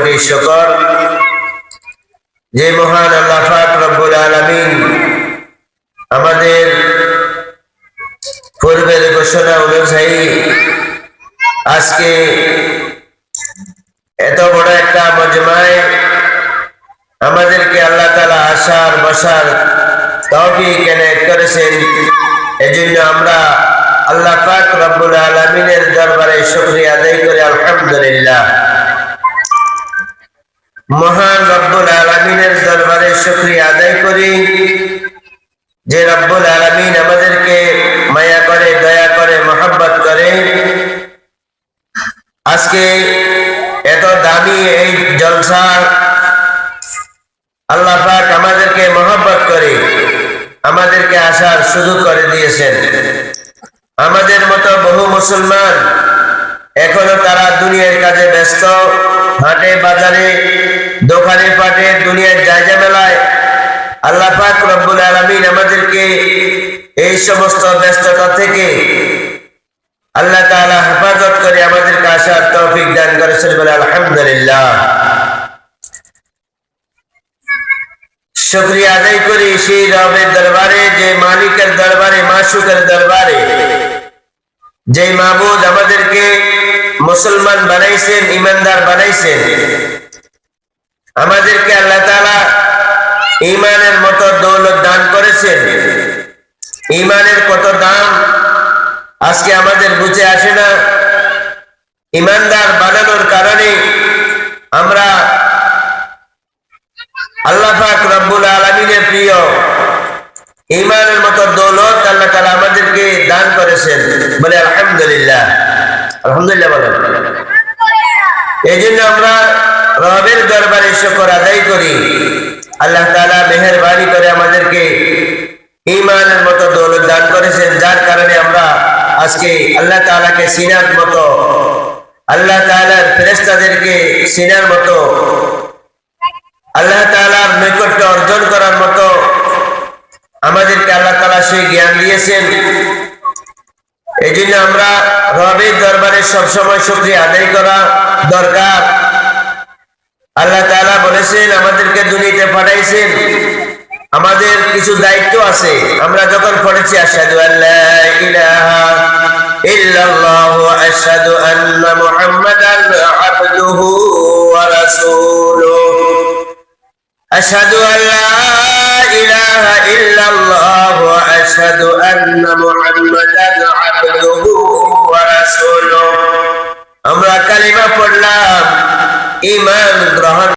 কোটি শুকর যে মহান আল্লাহ পাক রব্বুল আলামিন আমাদের পূর্বের ঘোষণা অনুযায়ী আজকে এত বড় একটা মজমায় আমাদেরকে আল্লাহ তাআলা আসার বসার তৌফিক এনায়েত করেছেন। এজন্য আমরা আল্লাহ পাক রব্বুল আলামিনের দরবারে শুকরিয়া আদায় করি আলহামদুলিল্লাহ। মহান রব্বুল আলামিনের দরবারে শুকরিয়া আদায় করি যে রব্বুল আলামিন আমাদেরকে মায়া করে, দয়া করে, মহব্বত করে আজকে এত দামি এই জলসা আল্লাহ পাক আমাদেরকে মহব্বত করে আমাদেরকে আসার সুযোগ করে দিয়েছেন। আমাদের মতো বহু মুসলমান এখনো তারা দুনিয়ার কাজে ব্যস্ত, হাটে বাজারে, দোকানে পাটে, দুনিয়ার জায়গা মেলায়। আল্লাহ পাক রব্বুল আলামিন আমাদেরকে এই সমস্ত ব্যস্ততা থেকে আল্লাহ তাআলা হেফাজত করে আমাদেরকে আসার তৌফিক দান করেছেন বলে আলহামদুলিল্লাহ। শুকরিয়া আদায় করি সেই রবের দরবারে, যে মালিকের দরবারে, মাশুকের দরবারে, যে মাবুদ আমাদেরকে মুসলমান বানাইছেন, ইমানদার বানাইছেন। আমাদেরকে আল্লাহ তাআলা ঈমানের মতো দৌলত দান করেছেন। ঈমানের কত দাম আজকে আমাদের বুঝে আসে না। ঈমানদার বানানোর কারণে আমরা আল্লাহ পাক রব্বুল আলামিনের প্রিয় ঈমানের মতো দৌলত আল্লাহ তাআলা আমাদেরকে দান করেছেন বলে আলহামদুলিল্লাহ। আলহামদুলিল্লাহ বলেন। এইজন্য আমরা রবের দরবারে শুকর আদায় করি। আল্লাহ তাআলা মেহেরবানি করে আমাদেরকে ঈমানের মতো দৌলত দান করেছেন, যার কারণে আমরা আজকে আল্লাহ তাআলাকে চিনার মতো, আল্লাহ তাআলার ফেরেশতাদেরকে চিনার মতো, আল্লাহ তাআলার নৈকট্য অর্জন করার মতো আমাদেরকে আল্লাহ তাআলা সেই জ্ঞান দিয়েছেন। এই জন্য আমরা রবের দরবারে সবসময় শুকরিয়া আদায় করা দরকার। আল্লাহ তাআলা বলেছেন আমাদেরকে দুনিয়াতে পাঠাইছেন, আমাদের কিছু দায়িত্ব আছে। আমরা যখন পড়েছি আশহাদু আল্লা ইলাহা ইল্লাল্লাহ ওয়া আশহাদু আন্না মুহাম্মাদান আবদুহু ওয়া রাসূলুহু, আশহাদু আল্লা ইলাহা ইল্লাল্লাহ ওয়া আশহাদু আন্না মুহাম্মাদান আবদুহু ওয়া রাসূলুহু। আমরা কালিমা পড়লাম, ঈমান গ্রহণ